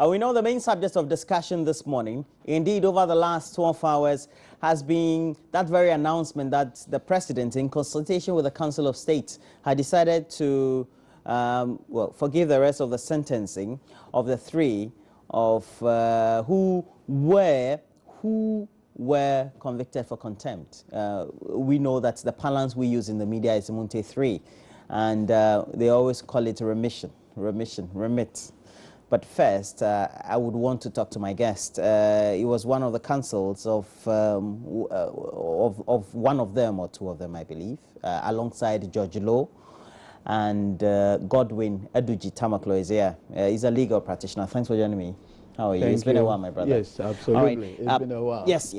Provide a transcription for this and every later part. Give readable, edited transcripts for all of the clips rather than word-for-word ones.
We know the main subject of discussion this morning, indeed over the last 12 hours, has been that very announcement that the President, in consultation with the Council of State, had decided to forgive the rest of the sentencing of the three of who were convicted for contempt. We know that the parlance we use in the media is Montie 3, and they always call it remit. But first, I would want to talk to my guest. He was one of the counsels of one of them or two of them, I believe, alongside George Lowe and Godwin Eduji Tamaklo is here. He's a legal practitioner. Thanks for joining me. How are you? It's been a while, my brother. Yes, absolutely. It's been a while. Yes.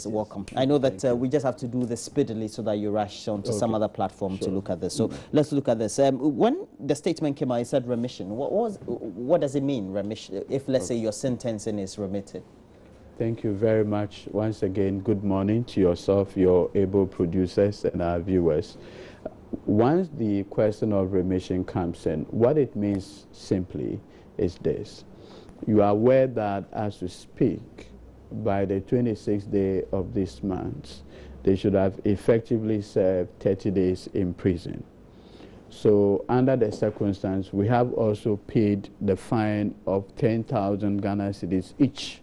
Welcome. I know that we just have to do this speedily so that you rush on to some other platform to look at this. So let's look at this. When the statement came out, it said remission. What does it mean, remission, if, let's say, your sentencing is remitted? Thank you very much. Once again, good morning to yourself, your able producers, and our viewers. Once the question of remission comes in, what it means simply is this. You are aware that as we speak, by the 26th day of this month, they should have effectively served 30 days in prison. So under the circumstance, we have also paid the fine of 10,000 Ghana cedis each,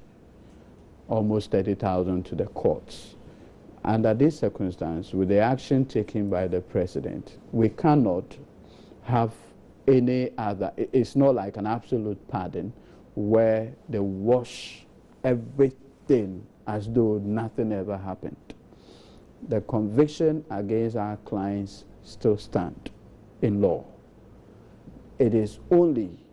almost 30,000 to the courts. Under this circumstance, with the action taken by the President, we cannot have any other, it's not like an absolute pardon, where they wash everything as though nothing ever happened. The conviction against our clients still stand in law. It is only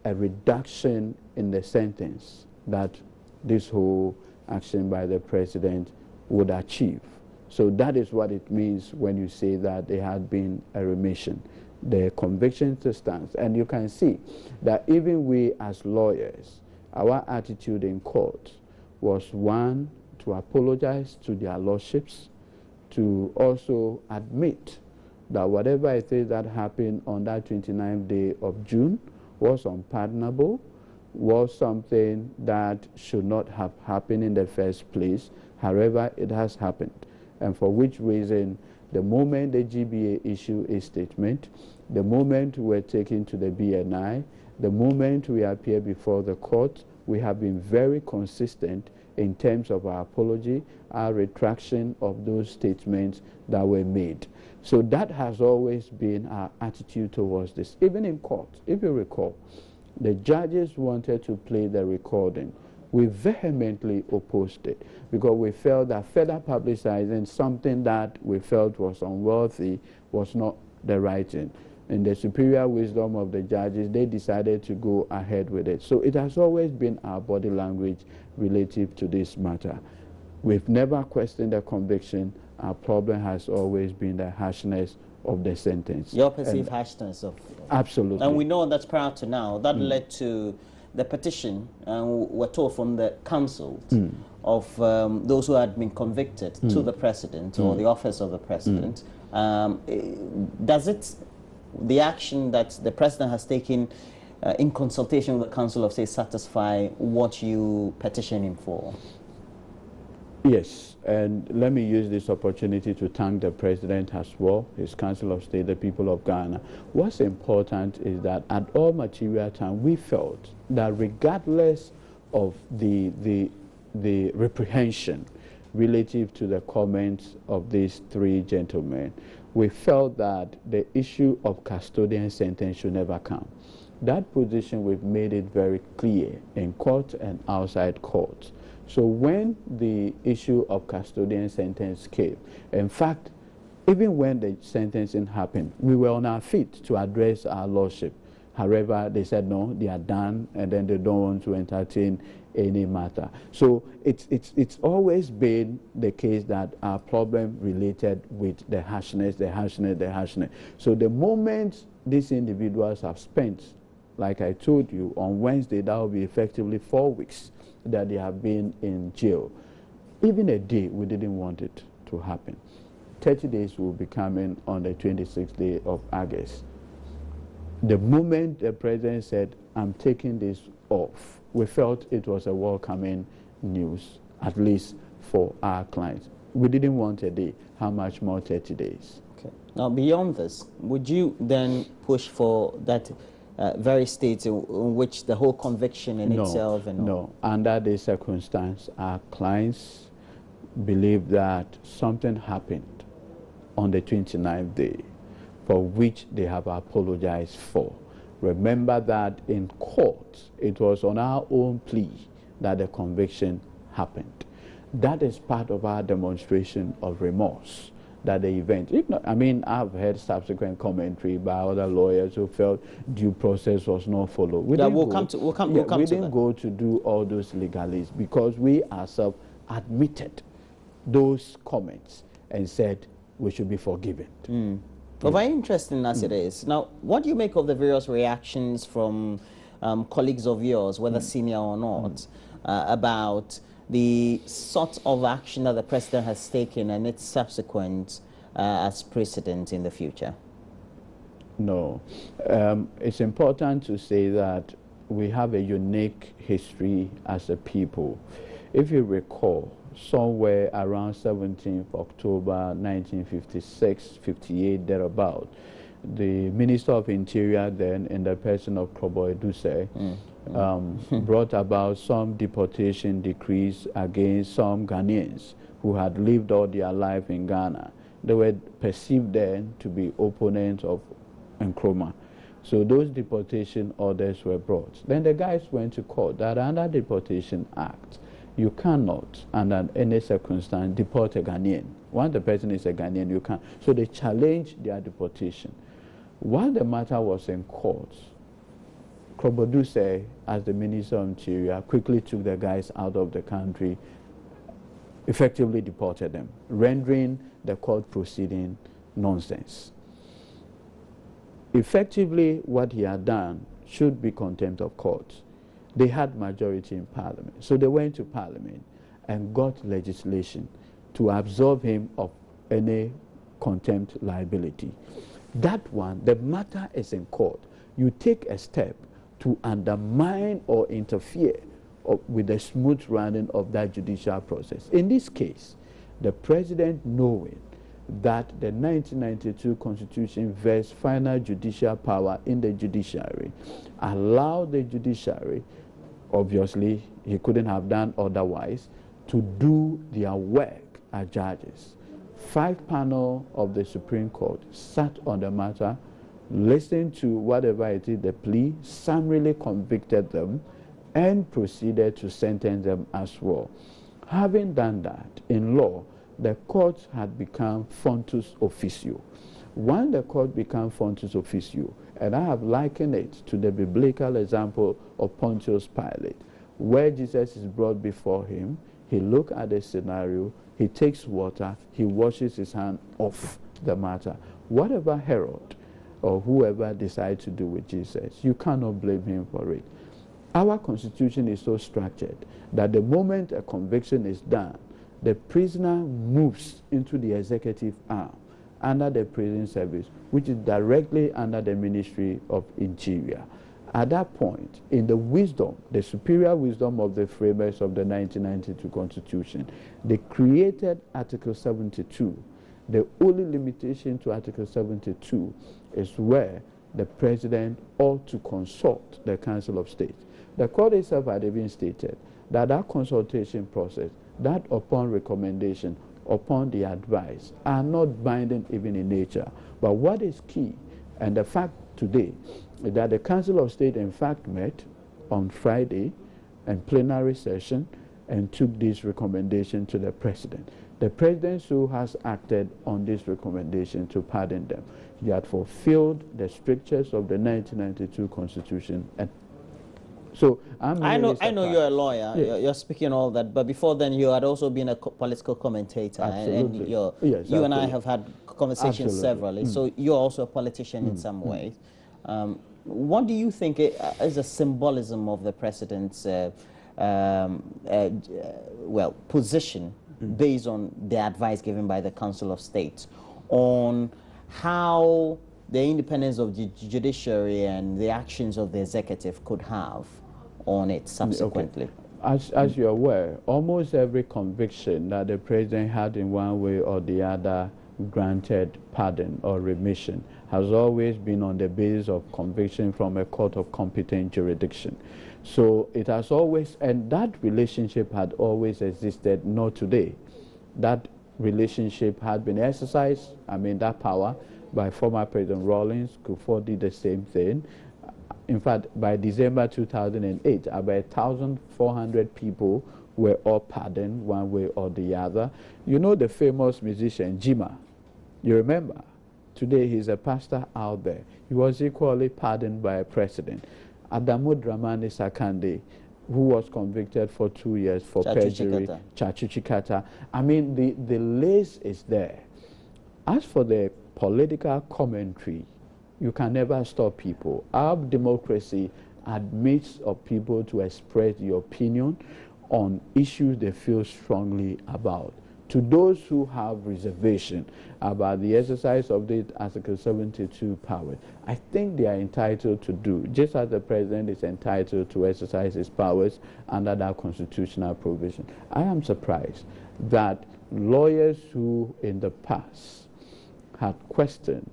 a reduction in the sentence that this whole action by the President would achieve. So that is what it means when you say that there had been a remission. The conviction still stands. And you can see that even we as lawyers, our attitude in court was, one, to apologize to their lordships, to also admit that whatever it is that happened on that 29th day of June was unpardonable, was something that should not have happened in the first place. However, it has happened. And for which reason, the moment the GBA issue a statement, the moment we're taken to the BNI, the moment we appear before the court, we have been very consistent in terms of our apology, our retraction of those statements that were made. So that has always been our attitude towards this. Even in court, if you recall, the judges wanted to play the recording. We vehemently opposed it because we felt that further publicizing something that we felt was unworthy was not the right thing. In the superior wisdom of the judges, they decided to go ahead with it. So it has always been our body language relative to this matter. We've never questioned the conviction. Our problem has always been the harshness of the sentence. Your perceived harshness of... Absolutely. And we know that's prior to now. That led to the petition, we're told from the council of those who had been convicted to the President or the office of the President. Does the action that the President has taken in consultation with the Council of State satisfy what you petition him for? Yes, and let me use this opportunity to thank the President as well, his Council of State, the people of Ghana. What's important is that at all material time, we felt that regardless of the reprehension relative to the comments of these three gentlemen, we felt that the issue of custodian sentence should never come. That position, we've made it very clear in court and outside court. So when the issue of custodian sentence came, in fact, even when the sentencing happened, we were on our feet to address our lordship. However, they said no, they are done, and then they don't want to entertain any matter. So it's always been the case that our problem related with the harshness. So the moment these individuals have spent, like I told you, on Wednesday, that will be effectively 4 weeks that they have been in jail. Even a day, we didn't want it to happen. 30 days will be coming on the 26th day of August. The moment the President said, I'm taking this off, we felt it was a welcoming news, at least for our clients. We didn't want a day. How much more 30 days? Okay. Now, beyond this, would you then push for that very state in which the whole conviction in itself? And no. Under this circumstance, our clients believe that something happened on the 29th day for which they have apologized for. Remember that in court, it was on our own plea that the conviction happened. That is part of our demonstration of remorse that the event, if not, I mean, I've heard subsequent commentary by other lawyers who felt due process was not followed. We didn't go to do all those legalities because we ourselves admitted those comments and said we should be forgiven. Well, very interesting as it is. Now, what do you make of the various reactions from colleagues of yours, whether senior or not, about the sort of action that the president has taken and its subsequent as precedent in the future? No. It's important to say that we have a unique history as a people. If you recall, somewhere around 17th October 1956, 58, thereabout, the Minister of Interior then, in the person of Krobo Eduse, brought about some deportation decrees against some Ghanaians who had lived all their life in Ghana. They were perceived then to be opponents of Nkrumah. So those deportation orders were brought. Then the guys went to court that under Deportation Act, you cannot, under any circumstance, deport a Ghanaian. Once the person is a Ghanaian, you can't. So they challenged their deportation. While the matter was in court, Kroboduse, as the Minister of Interior, quickly took the guys out of the country, effectively deported them, rendering the court proceeding nonsense. Effectively, what he had done should be contempt of court. They had majority in Parliament, so they went to Parliament and got legislation to absolve him of any contempt liability. That one, the matter is in court. You take a step to undermine or interfere with the smooth running of that judicial process. In this case, the president, knowing that the 1992 Constitution vests final judicial power in the judiciary, allowed the judiciary, obviously he couldn't have done otherwise, to do their work as judges. 5 panel of the Supreme Court sat on the matter, listened to whatever it is, the plea, summarily convicted them, and proceeded to sentence them as well. Having done that, in law, the court had become fontus officio. When the court became fontus officio, and I have likened it to the biblical example of Pontius Pilate, where Jesus is brought before him, he looks at the scenario, he takes water, he washes his hand off the matter. Whatever Herod or whoever decides to do with Jesus, you cannot blame him for it. Our constitution is so structured that the moment a conviction is done, the prisoner moves into the executive arm under the prison service, which is directly under the Ministry of Interior. At that point, in the wisdom, the superior wisdom of the framers of the 1992 Constitution, they created Article 72. The only limitation to Article 72 is where the president ought to consult the Council of State. The court itself had even stated that that consultation process, that upon recommendation, upon the advice, are not binding even in nature. But what is key, and the fact today, is that the Council of State in fact met on Friday in plenary session and took this recommendation to the president. The president so has acted on this recommendation to pardon them. He had fulfilled the strictures of the 1992 Constitution. And so I know you're a lawyer. Yes. You're speaking all that, but before then you had also been a political commentator. Absolutely. And you and I have had conversations severally. So you're also a politician in some ways. What do you think is a symbolism of the president's position based on the advice given by the Council of State on how the independence of the judiciary and the actions of the executive could have on it subsequently? Okay. As you're aware, almost every conviction that the president had in one way or the other granted pardon or remission has always been on the basis of conviction from a court of competent jurisdiction. So it has always, and that relationship had always existed, not today. That relationship had been exercised, that power, by former President Rawlings. Kufuor did the same thing. In fact, by December 2008, about 1,400 people were all pardoned one way or the other. You know the famous musician, Jima. You remember? Today he's a pastor out there. He was equally pardoned by a president. Adamu Dramani Sakande, who was convicted for 2 years for perjury. Chachuchikata. The list is there. As for the political commentary, you can never stop people. Our democracy admits of people to express their opinion on issues they feel strongly about. To those who have reservation about the exercise of the Article 72 powers, I think they are entitled to do, just as the president is entitled to exercise his powers under that constitutional provision. I am surprised that lawyers who in the past had questioned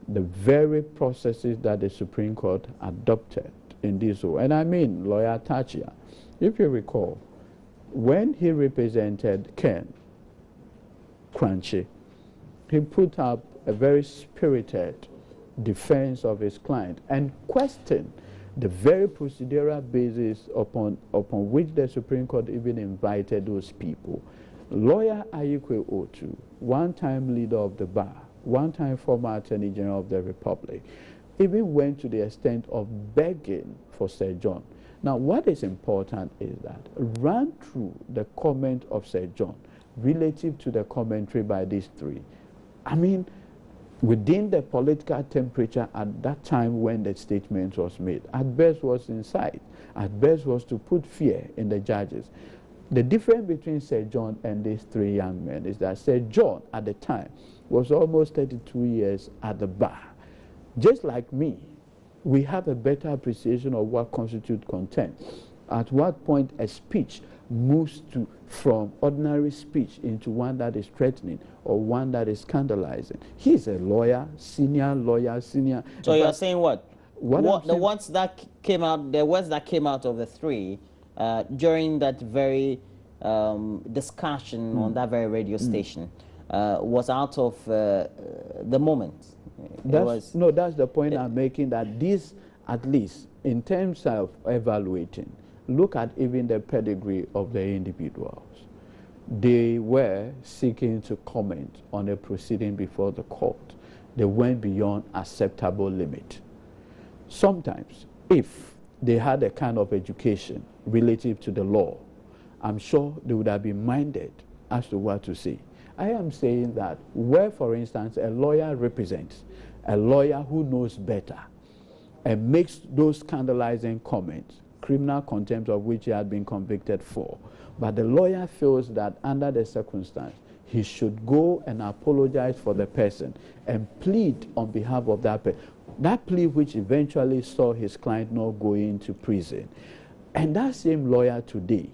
the very processes that the Supreme Court adopted in this way. And I mean Lawyer Tachia, if you recall, when he represented Ken Crunchy, he put up a very spirited defense of his client and questioned the very procedural basis upon which the Supreme Court even invited those people. Lawyer Ayikwe Otu, one-time leader of the bar, one-time former Attorney General of the Republic, even went to the extent of begging for Sir John. Now, what is important is that run through the comment of Sir John relative to the commentary by these three. Within the political temperature at that time when the statement was made, at best was incite, at best was to put fear in the judges. The difference between Sir John and these three young men is that Sir John at the time was almost 32 years at the bar. Just like me, we have a better appreciation of what constitutes contempt. At what point a speech moves from ordinary speech into one that is threatening or one that is scandalizing. He's a lawyer, senior. So you're saying what? The words that came out of the three during that very discussion on that very radio station was out of the moment. That's the point I'm making, that this, at least in terms of evaluating, look at even the pedigree of the individuals. They were seeking to comment on a proceeding before the court. They went beyond acceptable limit. Sometimes, if they had a kind of education relative to the law, I'm sure they would have been minded as to what to say. I am saying that where, for instance, a lawyer represents a lawyer who knows better and makes those scandalizing comments, criminal contempt of which he had been convicted for, but the lawyer feels that under the circumstance, he should go and apologize for the person and plead on behalf of that person. That plea which eventually saw his client not going to prison. And that same lawyer today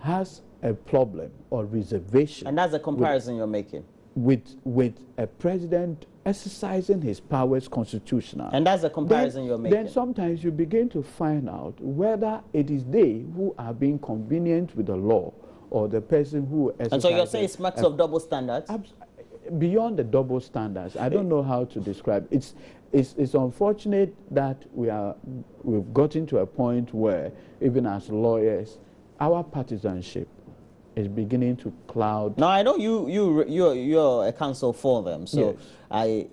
has a problem or reservation. And that's the comparison you're making. With a president exercising his powers constitutional. And that's the comparison you're making. Then sometimes you begin to find out whether it is they who are being convenient with the law or the person who exercises. And so you're saying it's marks of double standards? Beyond the double standards, I don't know how to describe it. It's unfortunate that we've gotten to a point where, even as lawyers, our partisanship is beginning to cloud. Now I know you're a counsel for them, so yes. I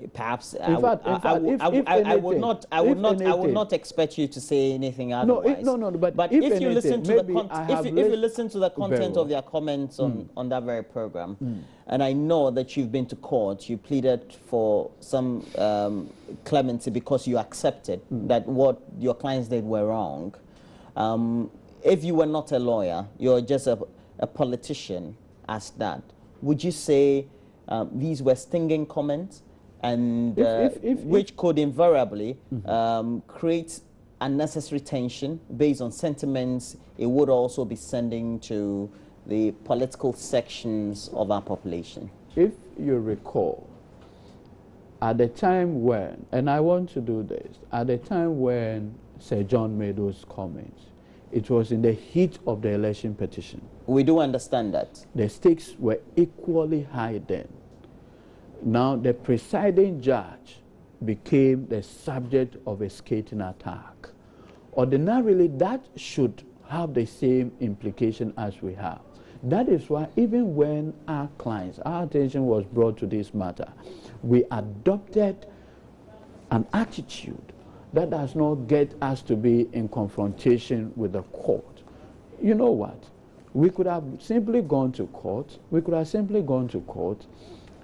would not expect you to say anything otherwise. No. But if you listen to the content of their comments on that very program, and I know that you've been to court, you pleaded for some clemency because you accepted that what your clients did were wrong. If you were not a lawyer, you're just a politician as that, would you say these were stinging comments and which could invariably create unnecessary tension based on sentiments it would also be sending to the political sections of our population? If you recall, at the time when, and I want to do this, at the time when Sir John made those comments, it was in the heat of the election petition. We do understand that. The stakes were equally high then. Now the presiding judge became the subject of a scathing attack. Ordinarily, that should have the same implication as we have. That is why even when our clients, our attention was brought to this matter, we adopted an attitude that does not get us to be in confrontation with the court. You know what? We could have simply gone to court. We could have simply gone to court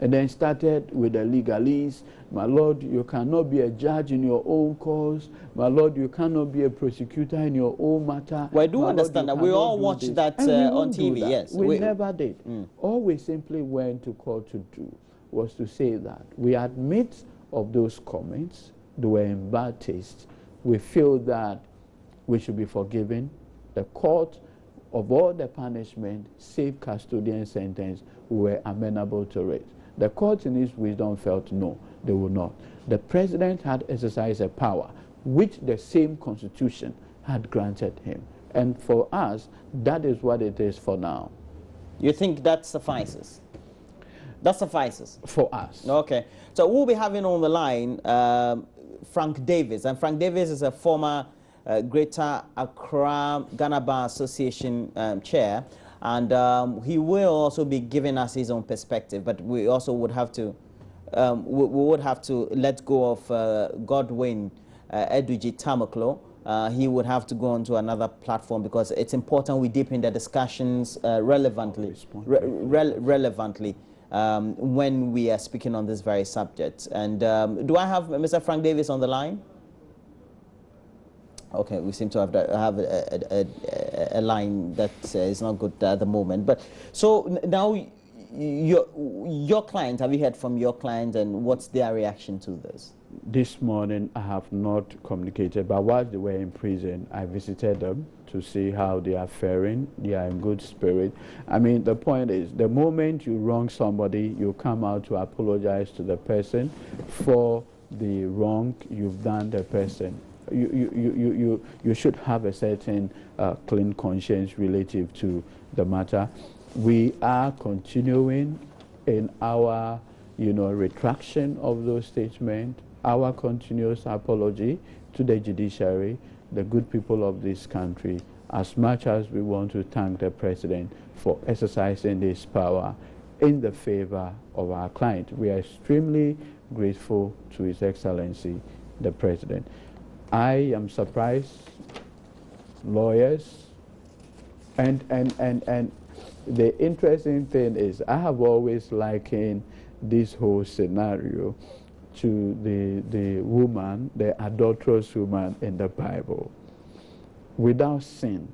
and then started with the legalese. My Lord, you cannot be a judge in your own cause. My Lord, you cannot be a prosecutor in your own matter. Well, I do understand that. We all watched that on TV, yes. We never did. All we simply went to court to do was to say that we admit of those comments, they were in bad taste. We feel that we should be forgiven. The court, of all the punishment, save custodian sentence, were amenable to it. The court in its wisdom felt no, they would not. The president had exercised a power which the same constitution had granted him. And for us, that is what it is for now. You think that suffices? That suffices? For us. Okay. So we'll be having on the line Frank Davis. And Frank Davis is a former Greater Accra Ghana Bar Association chair. And he will also be giving us his own perspective, but we also would have to, we would have to let go of Godwin Eduji Tamaklo. He would have to go onto another platform because it's important we deepen the discussions relevantly when we are speaking on this very subject. And do I have Mr. Frank Davis on the line? Okay, we seem to have a line that is not good at the moment. But so now, your client, have you heard from your client, and what's their reaction to this? This morning, I have not communicated, but while they were in prison, I visited them to see how they are faring. They are in good spirit. I mean, the point is, the moment you wrong somebody, you come out to apologize to the person for the wrong you've done the person. You should have a certain clean conscience relative to the matter. We are continuing in our, retraction of those statements, our continuous apology to the judiciary, the good people of this country, as much as we want to thank the president for exercising this power in the favor of our client. We are extremely grateful to His Excellency, the president. I am surprised, lawyers, and the interesting thing is I have always likened this whole scenario to the woman, the adulterous woman in the Bible. Without sin,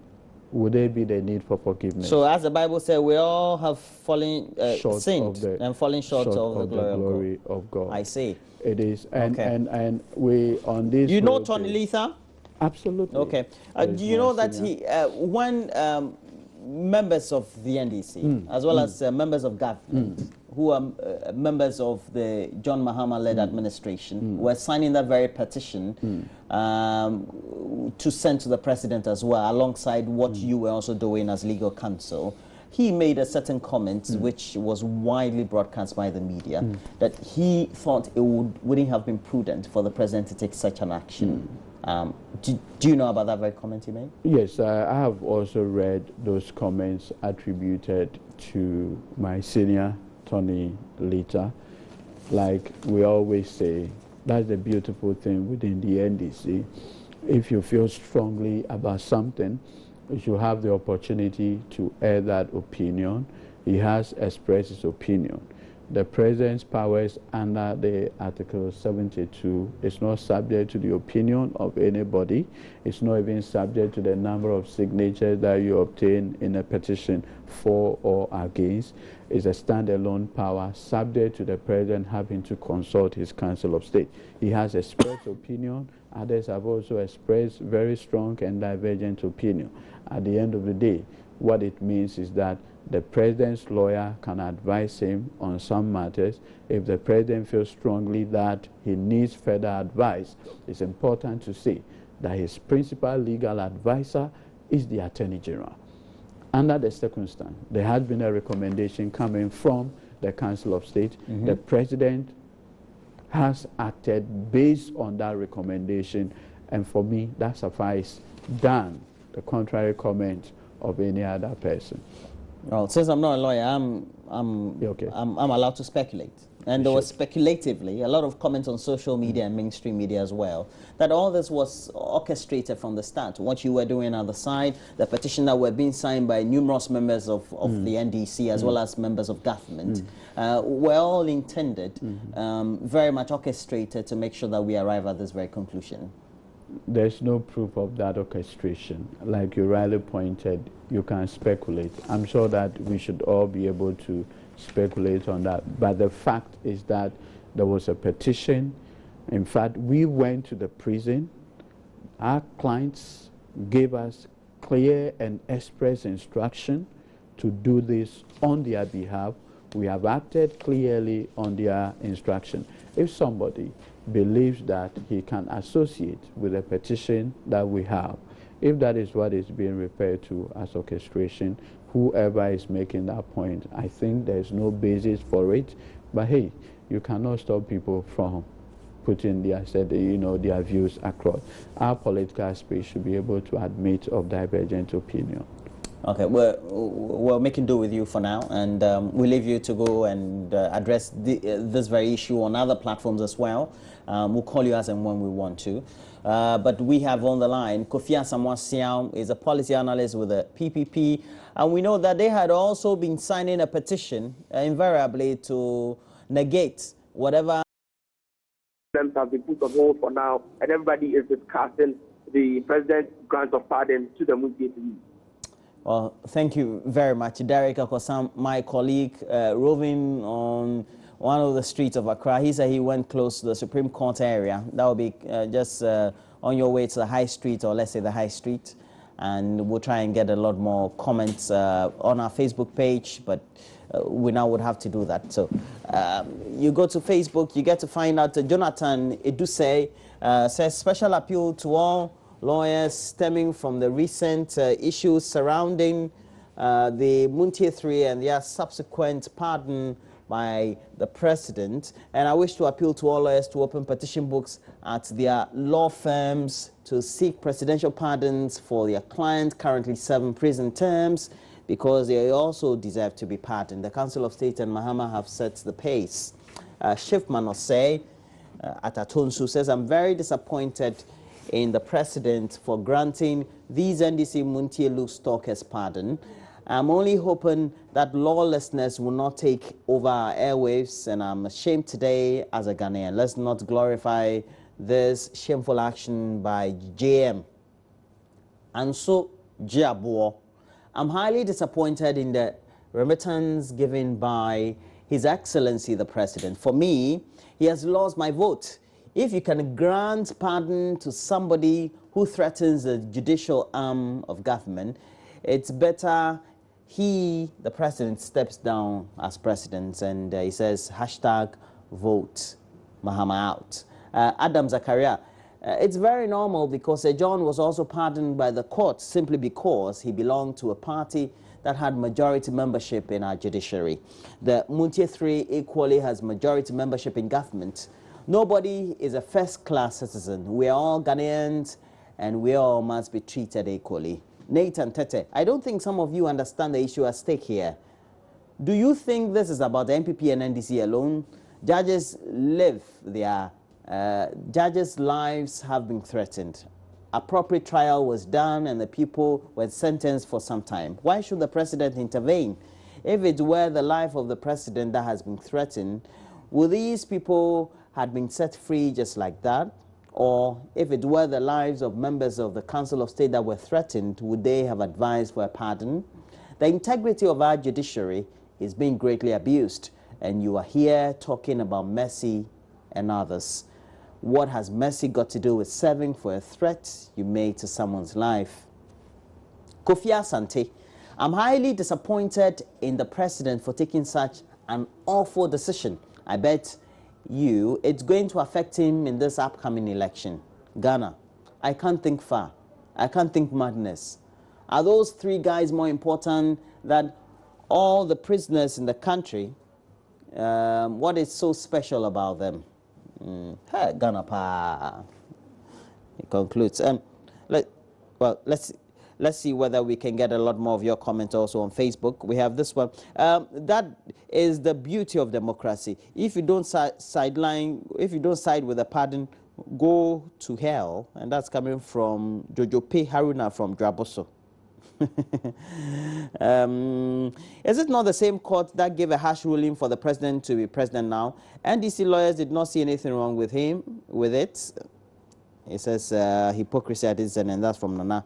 would there be the need for forgiveness? So as the Bible says, we all have fallen, sinned and fallen short of the glory of God. I see. It is, and we on this. You know Tony Letha? Absolutely. Okay. Do you know that he, when members of the NDC, as well as members of government, who are members of the John Mahama-led administration, were signing that very petition to send to the president as well, alongside what you were also doing as legal counsel. He made a certain comment which was widely broadcast by the media, that he thought it wouldn't have been prudent for the president to take such an action. Do you know about that very comment he made? Yes, I have also read those comments attributed to my senior, Tony Letha. Like we always say, that's the beautiful thing within the NDC. If you feel strongly about something, you should have the opportunity to air that opinion. He has expressed his opinion. the president's powers under the Article 72 is not subject to the opinion of anybody. It's not even subject to the number of signatures that you obtain in a petition for or against. It's a standalone power subject to the president having to consult his Council of State. He has expressed opinion. Others have also expressed very strong and divergent opinion. At the end of the day, what it means is that the president's lawyer can advise him on some matters. If the president feels strongly that he needs further advice, it's important to say that his principal legal advisor is the Attorney General. Under the circumstance, there has been a recommendation coming from the Council of State. The president has acted based on that recommendation, and for me, that suffices than the contrary comment of any other person. Well, since I'm not a lawyer, I'm allowed to speculate. And there was speculatively a lot of comments on social media and mainstream media as well, that all this was orchestrated from the start. What you were doing on the side, the petition that were being signed by numerous members of the NDC as well as members of government, were all intended, very much orchestrated to make sure that we arrive at this very conclusion. There's no proof of that orchestration. Like you rightly pointed, you can speculate. I'm sure that we should all be able to speculate on that. But the fact is that there was a petition. In fact, we went to the prison. Our clients gave us clear and express instruction to do this on their behalf. We have acted clearly on their instruction. If somebody believes that he can associate with a petition that we have, if that is what is being referred to as orchestration, whoever is making that point, I think there's no basis for it. But hey, you cannot stop people from putting their views across. Our political space should be able to admit of divergent opinion. Okay, we're making do with you for now, and we'll leave you to go and address this very issue on other platforms as well. We'll call you as and when we want to. But we have on the line Kofi Asamoah is a policy analyst with the PPP, and we know that they had also been signing a petition invariably to negate whatever have been put on hold for now, and everybody is discussing the president's grant of pardon to the Montie. Well, thank you very much, Derek Akosam, my colleague, roving on one of the streets of Accra. He said he went close to the Supreme Court area. That will be just on your way to the High Street, or let's say the High Street. And we'll try and get a lot more comments on our Facebook page, but we now would have to do that. So you go to Facebook, you get to find out Jonathan Eduse says special appeal to all lawyers stemming from the recent issues surrounding the Montie 3 and their subsequent pardon by the president. And I wish to appeal to all lawyers to open petition books at their law firms to seek presidential pardons for their clients currently serving prison terms, because they also deserve to be pardoned. The Council of State and Mahama have set the pace. Shifman Osei at Atonsu says, I'm very disappointed in the president for granting these NDC Montie loose talkers pardon. I'm only hoping that lawlessness will not take over our airwaves, and I'm ashamed today as a Ghanaian. Let's not glorify this shameful action by JM. And so, Jiabuo, I'm highly disappointed in the remittance given by His Excellency the President. For me, he has lost my vote. If you can grant pardon to somebody who threatens the judicial arm of government, it's better he, the president, steps down as president, and he says, hashtag vote Mahama out. Adam Zakaria, it's very normal because John was also pardoned by the court simply because he belonged to a party that had majority membership in our judiciary. The Montie 3 equally has majority membership in government. Nobody is a first-class citizen. We are all Ghanaians, and we all must be treated equally. Nathan Tete, I don't think some of you understand the issue at stake here. Do you think this is about the MPP and NDC alone? Judges live there. Judges' lives have been threatened. Appropriate trial was done, and the people were sentenced for some time. Why should the president intervene? if it were the life of the president that has been threatened, would these people have been set free just like that? Or if it were the lives of members of the Council of State that were threatened, would they have advised for a pardon? The integrity of our judiciary is being greatly abused, and you are here talking about Mercy and others. What has Mercy got to do with serving for a threat you made to someone's life? Kofi Asante, I'm highly disappointed in the president for taking such an awful decision. I bet you it's going to affect him in this upcoming election. Ghana, I can't think far. I can't think madness. Are those 3 guys more important than all the prisoners in the country? What is so special about them? Hey, Ghana pa. He concludes. Let's see whether we can get a lot more of your comments also on Facebook. We have this one. That is the beauty of democracy. If you don't side with a pardon, go to hell. And that's coming from Jojo P. Haruna from Draboso. Is it not the same court that gave a harsh ruling for the president to be president now? NDC lawyers did not see anything wrong with it. It says hypocrisy at its end, and that's from Nana.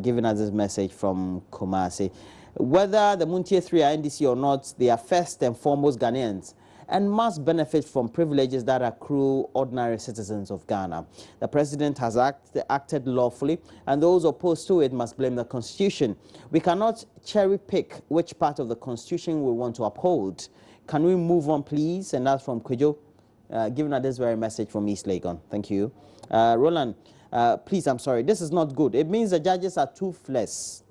Giving us this message from Kumasi. Whether the Montie 3 are NDC or not, they are first and foremost Ghanaians and must benefit from privileges that accrue ordinary citizens of Ghana. The president has acted lawfully, and those opposed to it must blame the Constitution. We cannot cherry pick which part of the Constitution we want to uphold. Can we move on, please? And that's from Kwejo, giving us this very message from East Legon. Thank you. Roland, please, I'm sorry. This is not good. It means the judges are toothless.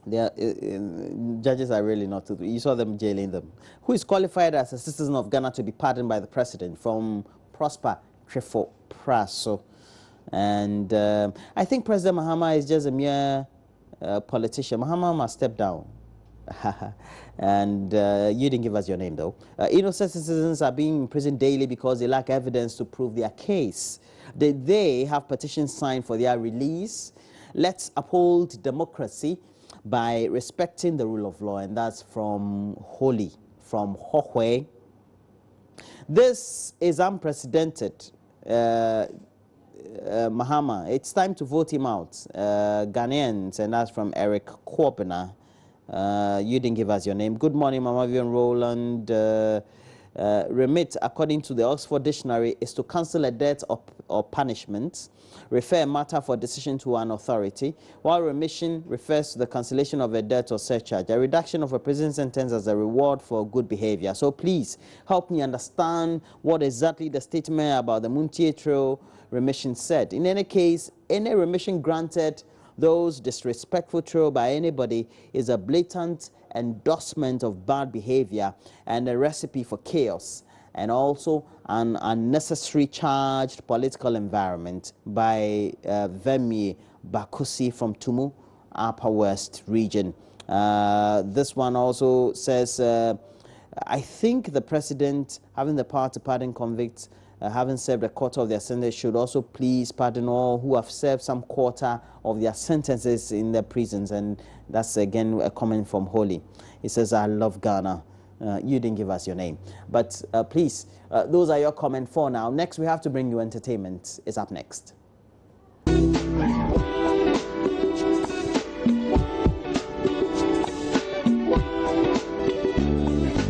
Judges are really not toothless. You saw them jailing them. Who is qualified as a citizen of Ghana to be pardoned by the president? From Prosper Trefo Praso. And I think President Mahama is just a mere politician. Mahama must step down. And you didn't give us your name, though. Innocent citizens are being imprisoned daily because they lack evidence to prove their case. They have petitions signed for their release. Let's uphold democracy by respecting the rule of law. And that's from Holy, from Hohwe. This is unprecedented. Mahama, it's time to vote him out. Ghanaians, and that's from Eric Corbina. You didn't give us your name. Good morning, Mama Vivian Roland. Remit, according to the Oxford Dictionary, is to cancel a debt or punishment, refer a matter for decision to an authority, while remission refers to the cancellation of a debt or surcharge, a reduction of a prison sentence as a reward for good behavior. So please help me understand what exactly the statement about the Montie remission said. In any case, any remission granted those disrespectful trial by anybody is a blatant endorsement of bad behavior and a recipe for chaos, and also an unnecessary charged political environment by Vemi Bakusi from Tumu, Upper West region. This one also says, I think the president, having the power to pardon convicts, having served a quarter of their sentence, should also please pardon all who have served some quarter of their sentences in their prisons. And that's again a comment from Holy. He says, I love Ghana. You didn't give us your name, but please, those are your comments for now. Next, we have to bring you entertainment. It's up next.